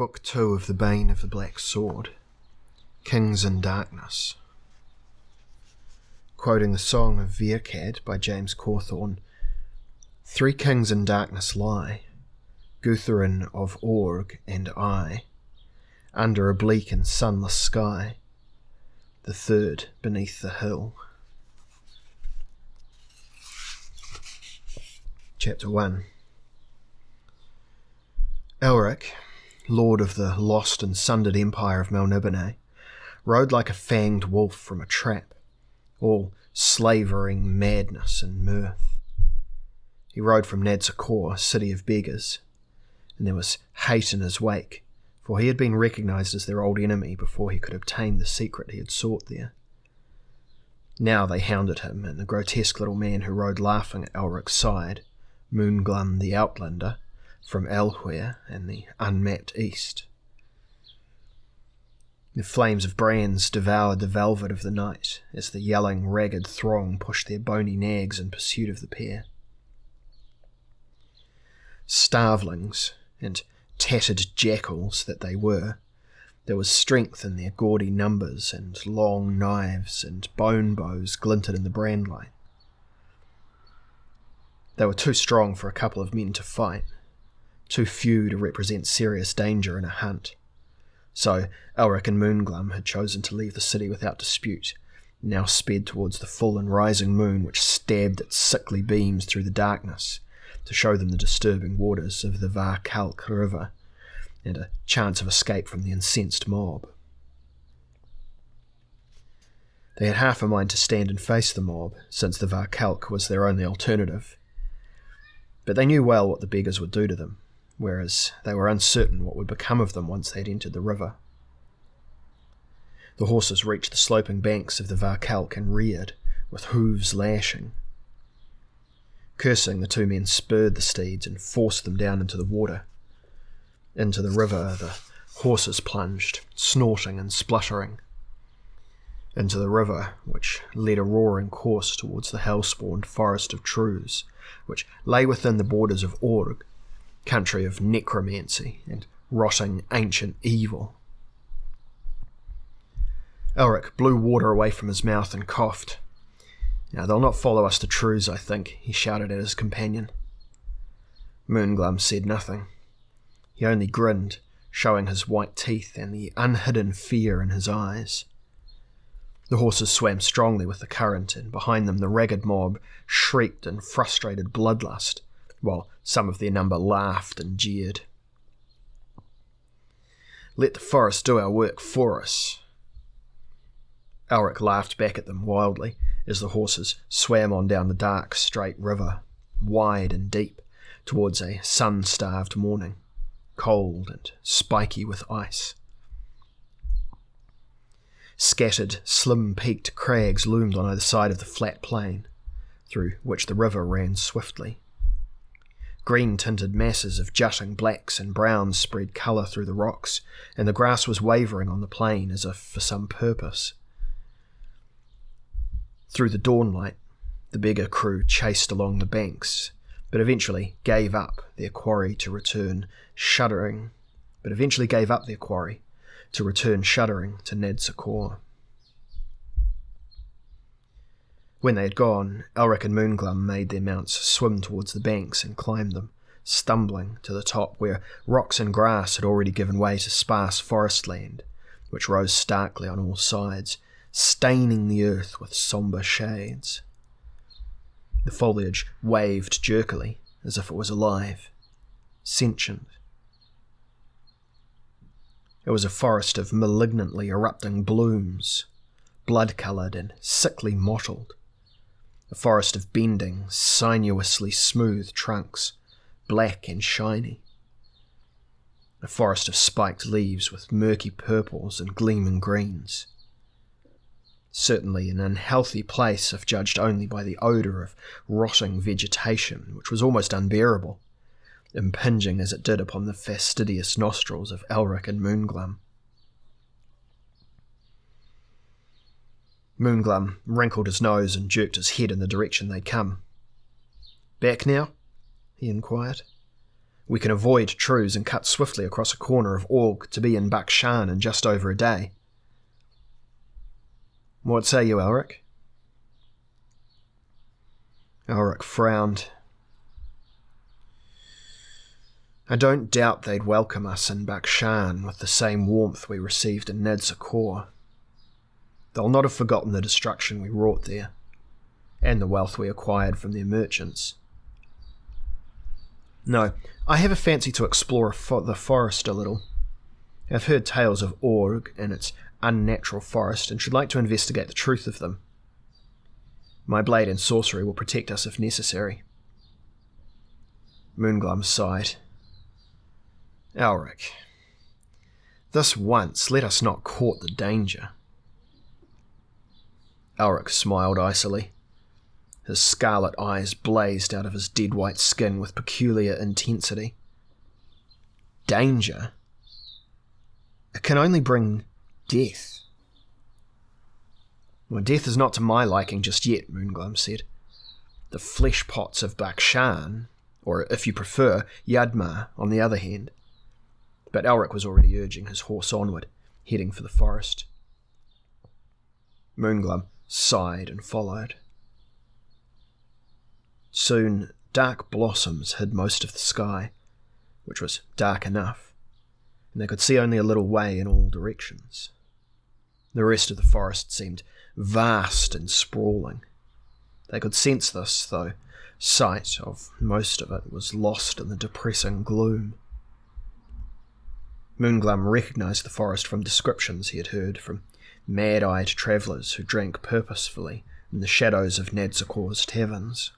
Book 2 of the Bane of the Black Sword, Kings in Darkness. Quoting the Song of Virkad by James Cawthorne, 3 kings in darkness lie, Guthrin of Org and I, under a bleak and sunless sky, the third beneath the hill. Chapter 1. Elric, lord of the lost and sundered empire of Melniboné, rode like a fanged wolf from a trap, all slavering madness and mirth. He rode from Nadzakor, city of beggars, and there was hate in his wake, for he had been recognised as their old enemy before he could obtain the secret he had sought there. Now they hounded him, and the grotesque little man who rode laughing at Elric's side, Moonglum the Outlander, from Elwhere and the unmapped east. The flames of brands devoured the velvet of the night as the yelling, ragged throng pushed their bony nags in pursuit of the pair. Starvelings and tattered jackals that they were, there was strength in their gaudy numbers, and long knives and bone bows glinted in the brandlight. They were too strong for a couple of men to fight, too few to represent serious danger in a hunt. So Elric and Moonglum had chosen to leave the city without dispute, and now sped towards the full and rising moon which stabbed its sickly beams through the darkness to show them the disturbing waters of the Varkalk River and a chance of escape from the incensed mob. They had half a mind to stand and face the mob, since the Varkalk was their only alternative, but they knew well what the beggars would do to them, whereas they were uncertain what would become of them once they had entered the river. The horses reached the sloping banks of the Varkalk and reared, with hooves lashing. Cursing, the 2 men spurred the steeds and forced them down into the water. Into the river the horses plunged, snorting and spluttering. Into the river, which led a roaring course towards the hell-spawned forest of Trews, which lay within the borders of Org, country of necromancy and rotting ancient evil. Elric blew water away from his mouth and coughed. "Now they'll not follow us to Trews, I think," he shouted at his companion. Moonglum said nothing. He only grinned, showing his white teeth and the unhidden fear in his eyes. The horses swam strongly with the current, and behind them the ragged mob shrieked in frustrated bloodlust, while some of their number laughed and jeered. "Let the forest do our work for us." Elric laughed back at them wildly as the horses swam on down the dark, straight river, wide and deep, towards a sun-starved morning, cold and spiky with ice. Scattered, slim-peaked crags loomed on either side of the flat plain, through which the river ran swiftly. Green-tinted masses of jutting blacks and browns spread colour through the rocks, and the grass was wavering on the plain as if for some purpose. Through the dawnlight, the beggar crew chased along the banks, but eventually gave up their quarry to return shuddering to Nadzakor. When they had gone, Elric and Moonglum made their mounts swim towards the banks and climbed them, stumbling to the top where rocks and grass had already given way to sparse forest land, which rose starkly on all sides, staining the earth with sombre shades. The foliage waved jerkily, as if it was alive, sentient. It was a forest of malignantly erupting blooms, blood-coloured and sickly mottled. A forest of bending, sinuously smooth trunks, black and shiny. A forest of spiked leaves with murky purples and gleaming greens. Certainly an unhealthy place if judged only by the odour of rotting vegetation, which was almost unbearable, impinging as it did upon the fastidious nostrils of Elric and Moonglum. Moonglum wrinkled his nose and jerked his head in the direction they'd come. "Back now?" he inquired. We can avoid Trews and cut swiftly across a corner of Org to be in Bakshan in just over a day. What say you, Elric? Elric frowned. I don't doubt they'd welcome us in Bakshan with the same warmth we received in Nedzakor. They'll not have forgotten the destruction we wrought there, and the wealth we acquired from their merchants. No, I have a fancy to explore the forest a little. I've heard tales of Org and its unnatural forest and should like to investigate the truth of them. My blade and sorcery will protect us if necessary. Moonglum sighed. Elric, this once let us not court the danger. Elric smiled icily. His scarlet eyes blazed out of his dead white skin with peculiar intensity. Danger? It can only bring death. Well, death is not to my liking just yet, Moonglum said. The flesh pots of Bakshan, or if you prefer, Yadma, on the other hand. But Elric was already urging his horse onward, heading for the forest. Moonglum sighed and followed. Soon, dark blossoms hid most of the sky, which was dark enough, and they could see only a little way in all directions. The rest of the forest seemed vast and sprawling. They could sense this, though sight of most of it was lost in the depressing gloom. Moonglum recognised the forest from descriptions he had heard from mad-eyed travellers who drank purposefully in the shadows of Nadzakor's taverns.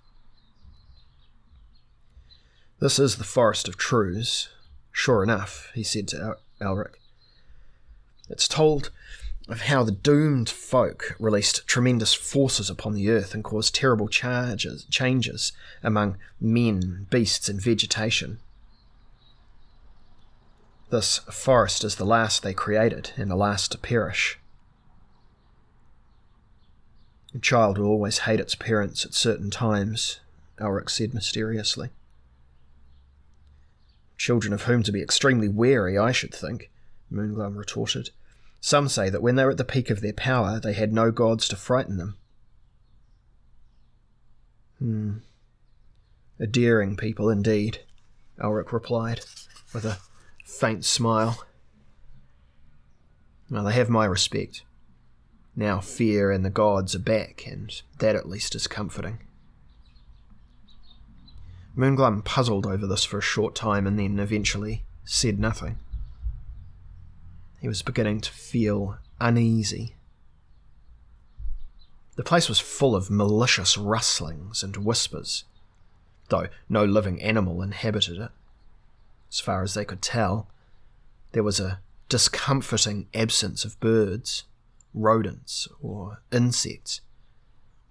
This is the Forest of Trews, sure enough, he said to Elric. It's told of how the doomed folk released tremendous forces upon the earth and caused terrible changes among men, beasts, and vegetation. This forest is the last they created and the last to perish. A child will always hate its parents at certain times, Elric said mysteriously. Children of whom to be extremely wary, I should think, Moonglum retorted. Some say that when they were at the peak of their power, they had no gods to frighten them. A daring people indeed, Elric replied, with a faint smile. Well, they have my respect. Now fear and the gods are back, and that at least is comforting. Moonglum puzzled over this for a short time and then eventually said nothing. He was beginning to feel uneasy. The place was full of malicious rustlings and whispers, though no living animal inhabited it. As far as they could tell, there was a discomforting absence of birds, rodents, or insects.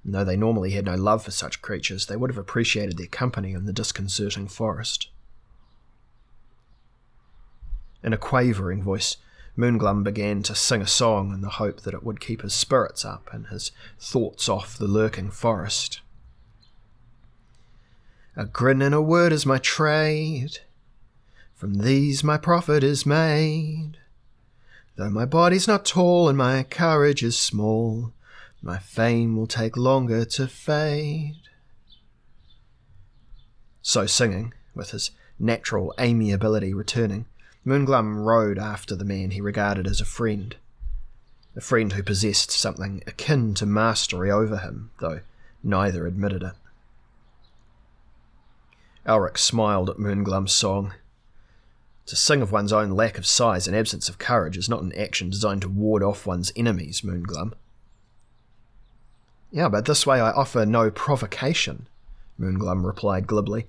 And though they normally had no love for such creatures, they would have appreciated their company in the disconcerting forest. In a quavering voice, Moonglum began to sing a song in the hope that it would keep his spirits up and his thoughts off the lurking forest. A grin and a word is my trade, from these my profit is made. Though my body's not tall and my courage is small, my fame will take longer to fade. So singing, with his natural amiability returning, Moonglum rode after the man he regarded as a friend who possessed something akin to mastery over him, though neither admitted it. Elric smiled at Moonglum's song. To sing of one's own lack of size and absence of courage is not an action designed to ward off one's enemies, Moonglum. Yeah, but this way I offer no provocation, Moonglum replied glibly.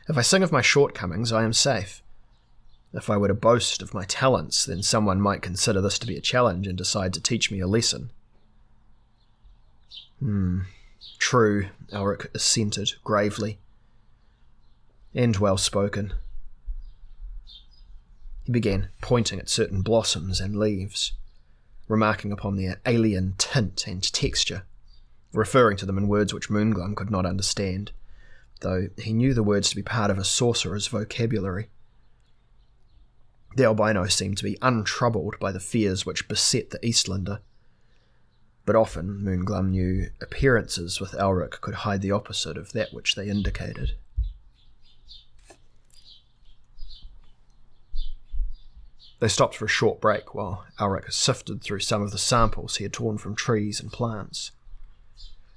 If I sing of my shortcomings, I am safe. If I were to boast of my talents, then someone might consider this to be a challenge and decide to teach me a lesson. True, Elric assented gravely. And well spoken. He began pointing at certain blossoms and leaves, remarking upon their alien tint and texture, referring to them in words which Moonglum could not understand, though he knew the words to be part of a sorcerer's vocabulary. The albino seemed to be untroubled by the fears which beset the Eastlander, but often Moonglum knew appearances with Elric could hide the opposite of that which they indicated. They stopped for a short break while Elric sifted through some of the samples he had torn from trees and plants.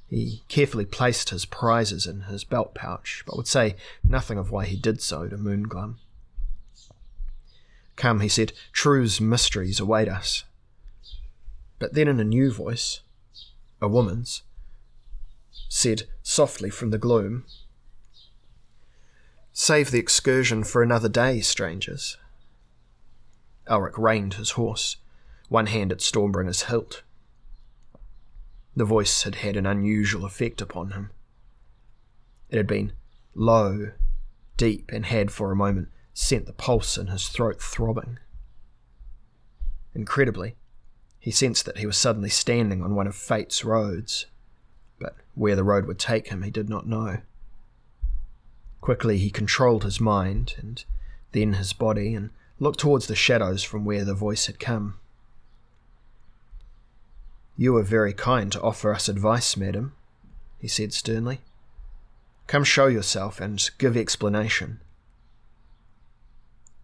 He carefully placed his prizes in his belt pouch, but would say nothing of why he did so to Moonglum. "Come," he said, "True's mysteries await us." But then in a new voice, a woman's, said softly from the gloom, "Save the excursion for another day, strangers." Elric reined his horse, one hand at Stormbringer's hilt. The voice had had an unusual effect upon him. It had been low, deep, and had for a moment sent the pulse in his throat throbbing. Incredibly, he sensed that he was suddenly standing on one of fate's roads, but where the road would take him he did not know. Quickly he controlled his mind, and then his body, and looked towards the shadows from where the voice had come. "You are very kind to offer us advice, madam," he said sternly. "Come show yourself and give explanation."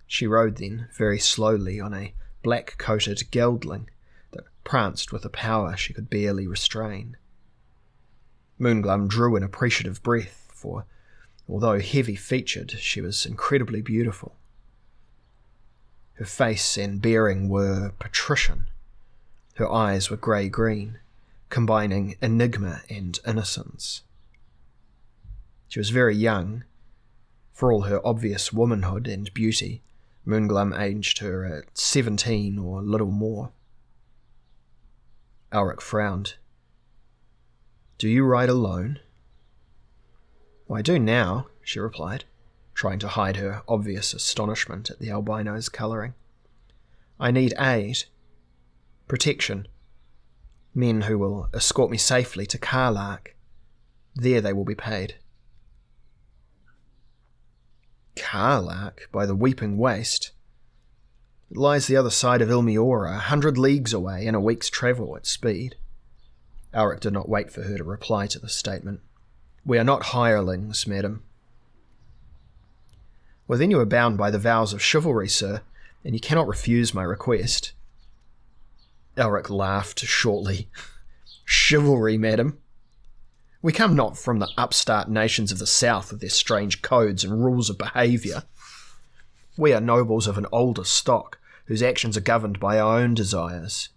She rode then, very slowly, on a black-coated geldling that pranced with a power she could barely restrain. Moonglum drew an appreciative breath, for although heavy-featured, she was incredibly beautiful. Her face and bearing were patrician. Her eyes were grey-green, combining enigma and innocence. She was very young. For all her obvious womanhood and beauty, Moonglum aged her at 17 or little more. Elric frowned. "Do you ride alone?" "I do now," she replied, trying to hide her obvious astonishment at the albino's colouring. "I need aid. Protection. Men who will escort me safely to Karlark. There they will be paid." "Karlark, by the Weeping Waste? It lies the other side of Ilmiora, 100 leagues away, in a week's travel at speed." Elric did not wait for her to reply to this statement. "We are not hirelings, madam." "Well, then you are bound by the vows of chivalry, sir, and you cannot refuse my request." Elric laughed shortly. "Chivalry, madam? We come not from the upstart nations of the south with their strange codes and rules of behaviour. We are nobles of an older stock, whose actions are governed by our own desires.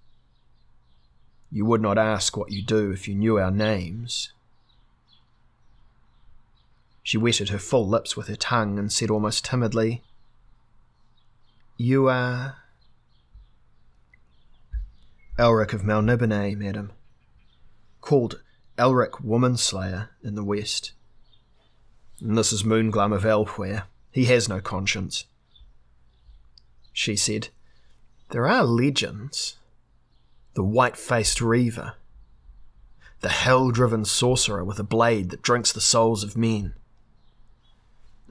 You would not ask what you do if you knew our names." She wetted her full lips with her tongue and said almost timidly, "You are—" "Elric of Melniboné, madam. Called Elric Womanslayer in the West. And this is Moonglum of Elwhere. He has no conscience." She said, "There are legends. The white-faced Reaver. The hell-driven sorcerer with a blade that drinks the souls of men."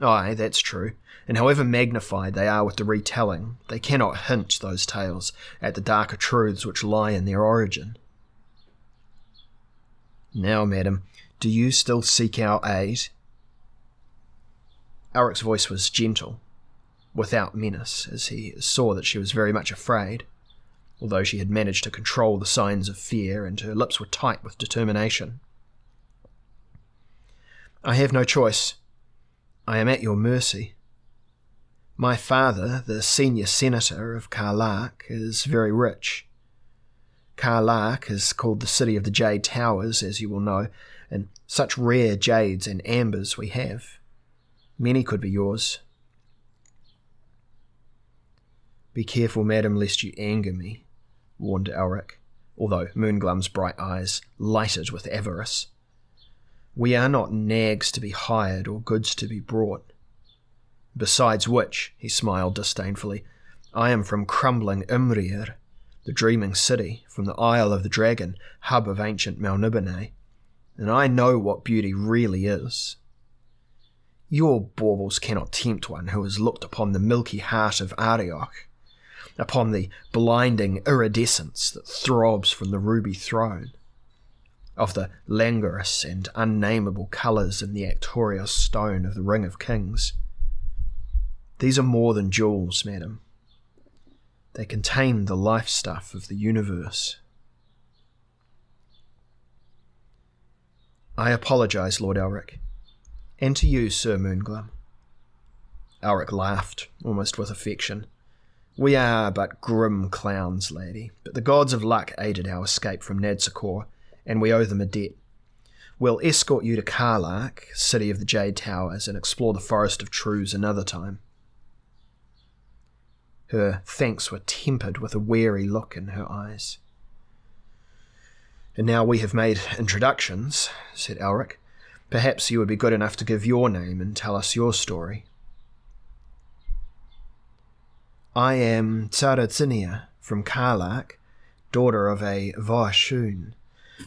"Aye, that's true, and however magnified they are with the retelling, they cannot hint, those tales, at the darker truths which lie in their origin." "Now, madam, do you still seek our aid?" Elric's voice was gentle, without menace, as he saw that she was very much afraid, although she had managed to control the signs of fear and her lips were tight with determination. "I have no choice. I am at your mercy. My father, the senior senator of Karlark, is very rich. Karlark is called the City of the Jade Towers, as you will know, and such rare jades and ambers we have. Many could be yours." "Be careful, madam, lest you anger me," warned Elric, although Moonglum's bright eyes lighted with avarice. "We are not nags to be hired or goods to be brought. Besides which," he smiled disdainfully, "I am from crumbling Imrir, the dreaming city, from the Isle of the Dragon, hub of ancient Melniboné, and I know what beauty really is. Your baubles cannot tempt one who has looked upon the milky heart of Arioch, upon the blinding iridescence that throbs from the ruby throne, of the languorous and unnameable colours in the actorious stone of the Ring of Kings. These are more than jewels, madam. They contain the life stuff of the universe. I apologise, Lord Elric, and to you, Sir Moonglum. Elric laughed, almost with affection. We are but grim clowns, lady, but the gods of luck aided our escape from Nadsakor, and we owe them a debt. We'll escort you to Karlach, city of the Jade Towers, and explore the Forest of Trews another time. Her thanks were tempered with a wary look in her eyes. And now we have made introductions, said Elric. Perhaps you would be good enough to give your name and tell us your story. I am Tsaratsinia from Karlach, daughter of a Varshun,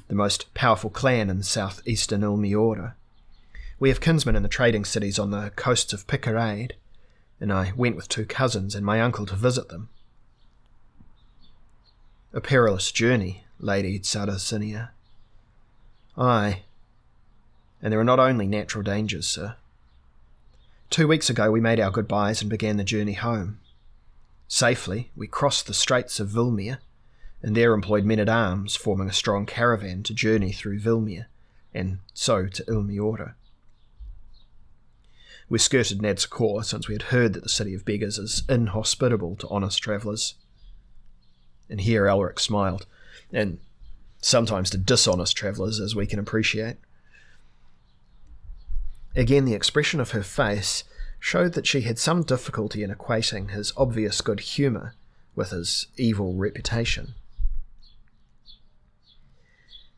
the most powerful clan in southeastern Ilmiora. We have kinsmen in the trading cities on the coasts of Picarade, and I went with 2 cousins and my uncle to visit them. A perilous journey, Lady Tsaratsinia. Aye, and there are not only natural dangers, sir. 2 weeks ago we made our goodbyes and began the journey home. Safely, we crossed the Straits of Vilmir, and there employed men-at-arms, forming a strong caravan to journey through Vilmir, and so to Ilmiora. We skirted Nadsakor, since we had heard that the city of beggars is inhospitable to honest travellers. And here Elric smiled, and sometimes to dishonest travellers, as we can appreciate. Again, the expression of her face showed that she had some difficulty in equating his obvious good humour with his evil reputation.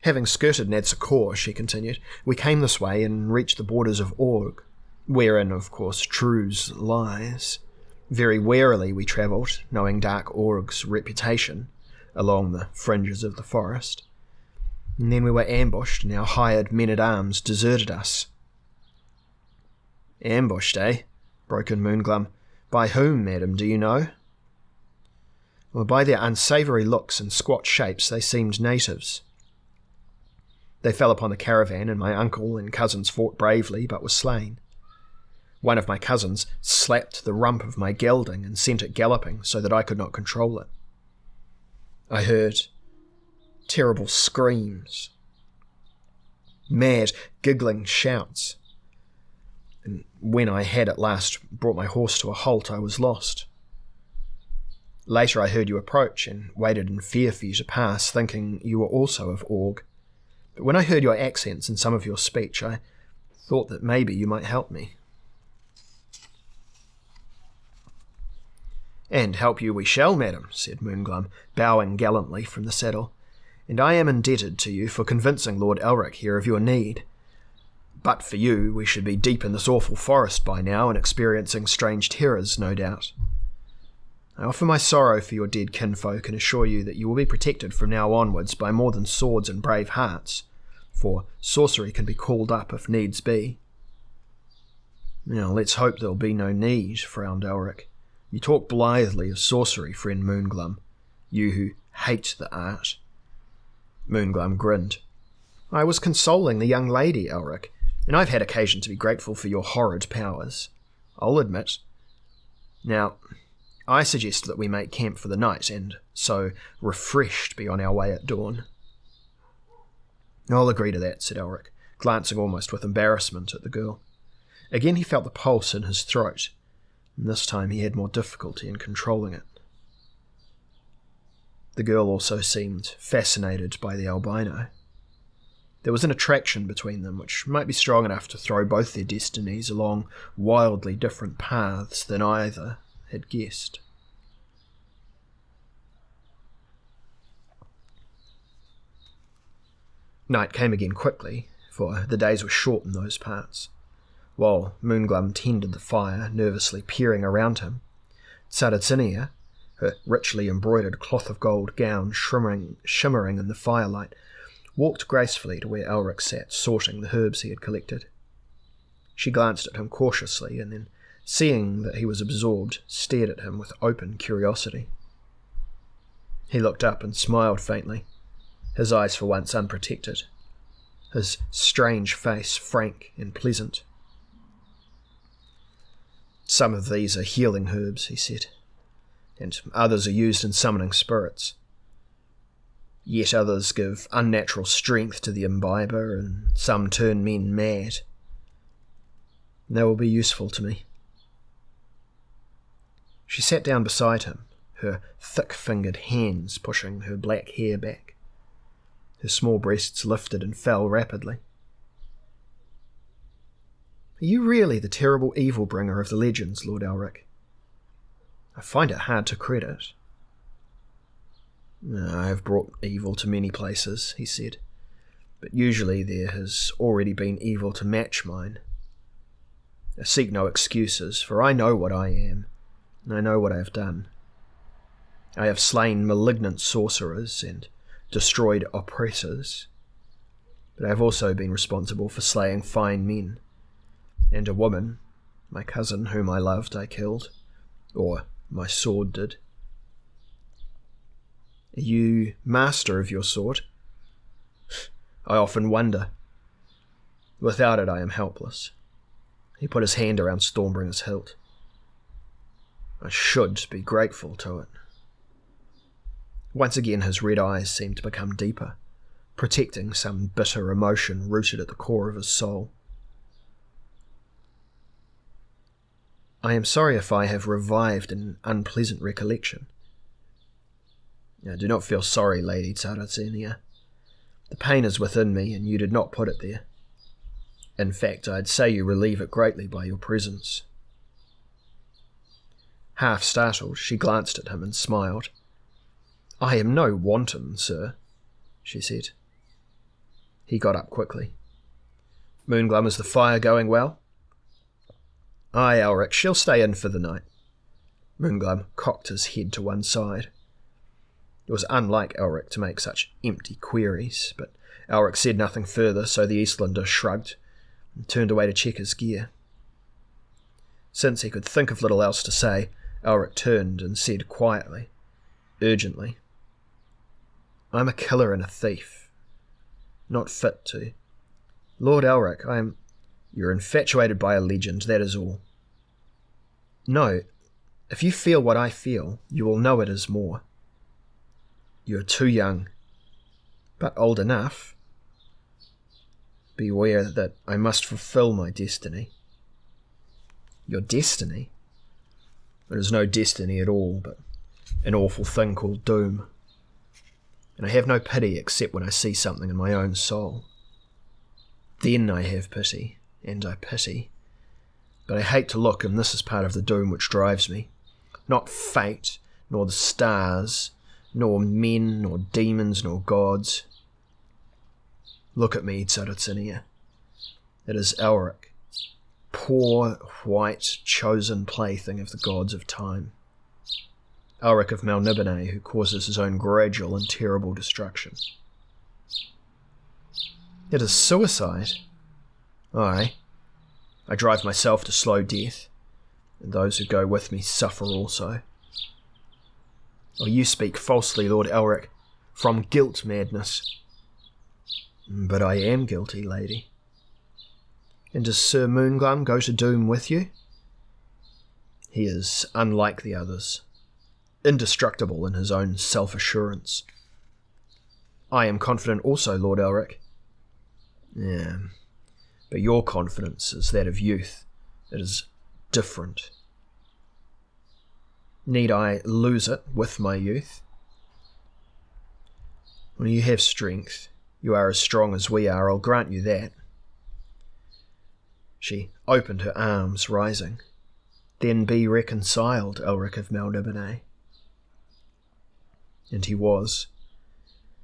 Having skirted Nadsakor, she continued, we came this way and reached the borders of Org, wherein, of course, Trews lies. Very warily we travelled, knowing Dark Org's reputation, along the fringes of the forest. And then we were ambushed, and our hired men-at-arms deserted us. Ambushed, eh? Broke in Moonglum. By whom, madam, do you know? Well, by their unsavoury looks and squat shapes they seemed natives. They fell upon the caravan, and my uncle and cousins fought bravely, but were slain. One of my cousins slapped the rump of my gelding and sent it galloping so that I could not control it. I heard terrible screams, mad, giggling shouts, and when I had at last brought my horse to a halt, I was lost. Later I heard you approach and waited in fear for you to pass, thinking you were also of Org. But when I heard your accents and some of your speech, I thought that maybe you might help me. And help you we shall, madam, said Moonglum, bowing gallantly from the saddle, and I am indebted to you for convincing Lord Elric here of your need. But for you, we should be deep in this awful forest by now and experiencing strange terrors, no doubt. I offer my sorrow for your dead kinfolk and assure you that you will be protected from now onwards by more than swords and brave hearts, for sorcery can be called up if needs be. Now, let's hope there'll be no need, frowned Elric. You talk blithely of sorcery, friend Moonglum, you who hate the art. Moonglum grinned. I was consoling the young lady, Elric, and I've had occasion to be grateful for your horrid powers, I'll admit. Now, I suggest that we make camp for the night, and so, refreshed, be on our way at dawn. I'll agree to that, said Elric, glancing almost with embarrassment at the girl. Again he felt the pulse in his throat, and this time he had more difficulty in controlling it. The girl also seemed fascinated by the albino. There was an attraction between them which might be strong enough to throw both their destinies along wildly different paths than either had guessed. Night came again quickly, for the days were short in those parts. While Moonglum tended the fire, nervously peering around him, Tsaratsinia, her richly embroidered cloth of gold gown shimmering in the firelight, walked gracefully to where Elric sat, sorting the herbs he had collected. She glanced at him cautiously, and then, seeing that he was absorbed, stared at him with open curiosity. He looked up and smiled faintly, his eyes for once unprotected, his strange face frank and pleasant. "Some of these are healing herbs," he said, "and others are used in summoning spirits. Yet others give unnatural strength to the imbiber, and some turn men mad. They will be useful to me." She sat down beside him, her thick-fingered hands pushing her black hair back. Her small breasts lifted and fell rapidly. "Are you really the terrible evil bringer of the legends, Lord Elric? I find it hard to credit." "I have brought evil to many places," he said, "but usually there has already been evil to match mine. I seek no excuses, for I know what I am, and I know what I have done. I have slain malignant sorcerers and destroyed oppressors, but I have also been responsible for slaying fine men, and a woman, my cousin whom I loved, I killed, or my sword did." "Are you master of your sword?" "I often wonder. Without it I am helpless." He put his hand around Stormbringer's hilt. "I should be grateful to it." Once again his red eyes seemed to become deeper, protecting some bitter emotion rooted at the core of his soul. "I am sorry if I have revived an unpleasant recollection." "Do not feel sorry, Lady Tsaritsenia. The pain is within me, and you did not put it there. In fact, I'd say you relieve it greatly by your presence." Half startled, she glanced at him and smiled. "I am no wanton, sir," she said. He got up quickly. "Moonglum, is the fire going well?" "Aye, Elric, she'll stay in for the night." Moonglum cocked his head to one side. It was unlike Elric to make such empty queries, but Elric said nothing further, so the Eastlander shrugged and turned away to check his gear. Since he could think of little else to say, Elric turned and said quietly, urgently, "I'm a killer and a thief. Not fit to. Lord Elric, You're infatuated by a legend, that is all. No, if you feel what I feel, you will know it is more. You are too young, but old enough. Beware that I must fulfill my destiny." "Your destiny?" "It is no destiny at all, but an awful thing called doom. And I have no pity except when I see something in my own soul. Then I have pity, and I pity. But I hate to look, and this is part of the doom which drives me. Not fate, nor the stars, nor men, nor demons, nor gods. Look at me, Tsaritsania. It is Elric, poor, white, chosen plaything of the gods of time. Elric of Melniboné, who causes his own gradual and terrible destruction. It is suicide. Aye, I drive myself to slow death, and those who go with me suffer also. Oh, you speak falsely, Lord Elric, from guilt madness. But I am guilty, lady. And does Sir Moonglum go to doom with you? He is unlike the others, indestructible in his own self-assurance. I am confident also, Lord Elric. Yeah, but your confidence is that of youth. It is different. Need I lose it with my youth? When you have strength, you are as strong as we are, I'll grant you that. She opened her arms, rising. Then be reconciled, Elric of Melniboné. And he was.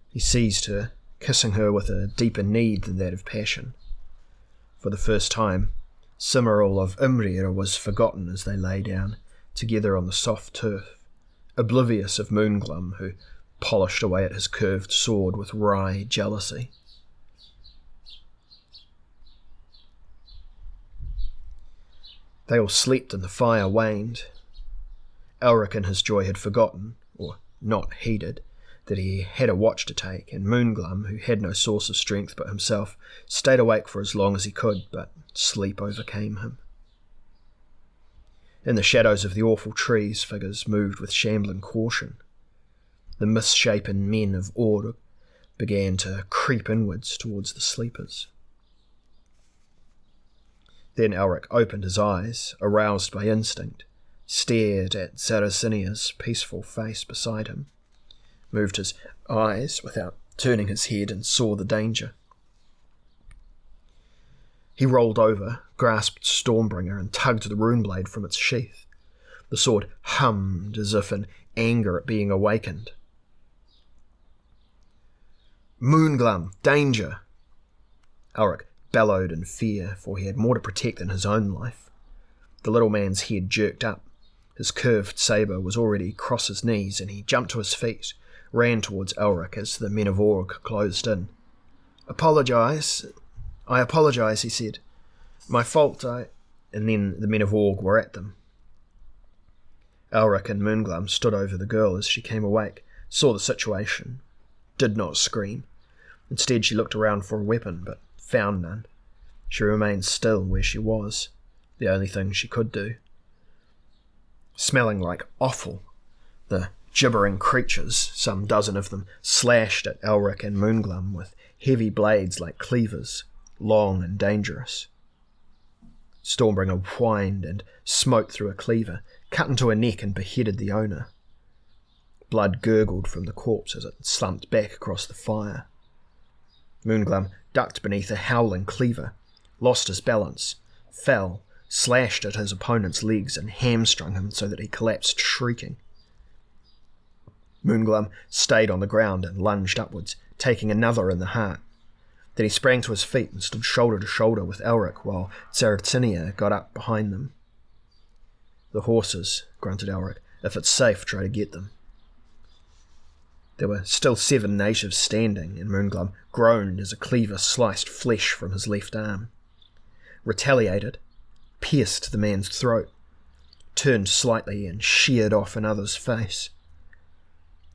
He seized her, kissing her with a deeper need than that of passion. For the first time, Cymoril of Imrira was forgotten as they lay down, together on the soft turf, oblivious of Moonglum, who polished away at his curved sword with wry jealousy. They all slept and the fire waned. Elric in his joy had forgotten, or not heeded, that he had a watch to take, and Moonglum, who had no source of strength but himself, stayed awake for as long as he could, but sleep overcame him. In the shadows of the awful trees, figures moved with shambling caution. The misshapen men of Ord began to creep inwards towards the sleepers. Then Elric opened his eyes, aroused by instinct, stared at Saracenia's peaceful face beside him, moved his eyes without turning his head, and saw the danger. He rolled over, grasped Stormbringer, and tugged the runeblade from its sheath. The sword hummed as if in anger at being awakened. "Moonglum, danger!" Elric bellowed in fear, for he had more to protect than his own life. The little man's head jerked up. His curved sabre was already across his knees, and he jumped to his feet, ran towards Elric as the men of Org closed in. I apologise, he said. "My fault, And then the men of Org were at them. Elric and Moonglum stood over the girl as she came awake, saw the situation, did not scream. Instead she looked around for a weapon, but found none. She remained still where she was, the only thing she could do. Smelling like offal, the gibbering creatures, some dozen of them, slashed at Elric and Moonglum with heavy blades like cleavers, long and dangerous. Stormbringer whined and smote through a cleaver, cut into a neck and beheaded the owner. Blood gurgled from the corpse as it slumped back across the fire. Moonglum ducked beneath a howling cleaver, lost his balance, fell, slashed at his opponent's legs and hamstrung him so that he collapsed shrieking. Moonglum stayed on the ground and lunged upwards, taking another in the heart. Then he sprang to his feet and stood shoulder to shoulder with Elric while Saracenia got up behind them. "The horses," grunted Elric. "If it's safe, try to get them." There were still 7 natives standing, and Moonglum groaned as a cleaver sliced flesh from his left arm. Retaliated, pierced the man's throat, turned slightly and sheared off another's face.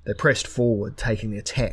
They pressed forward, taking the attack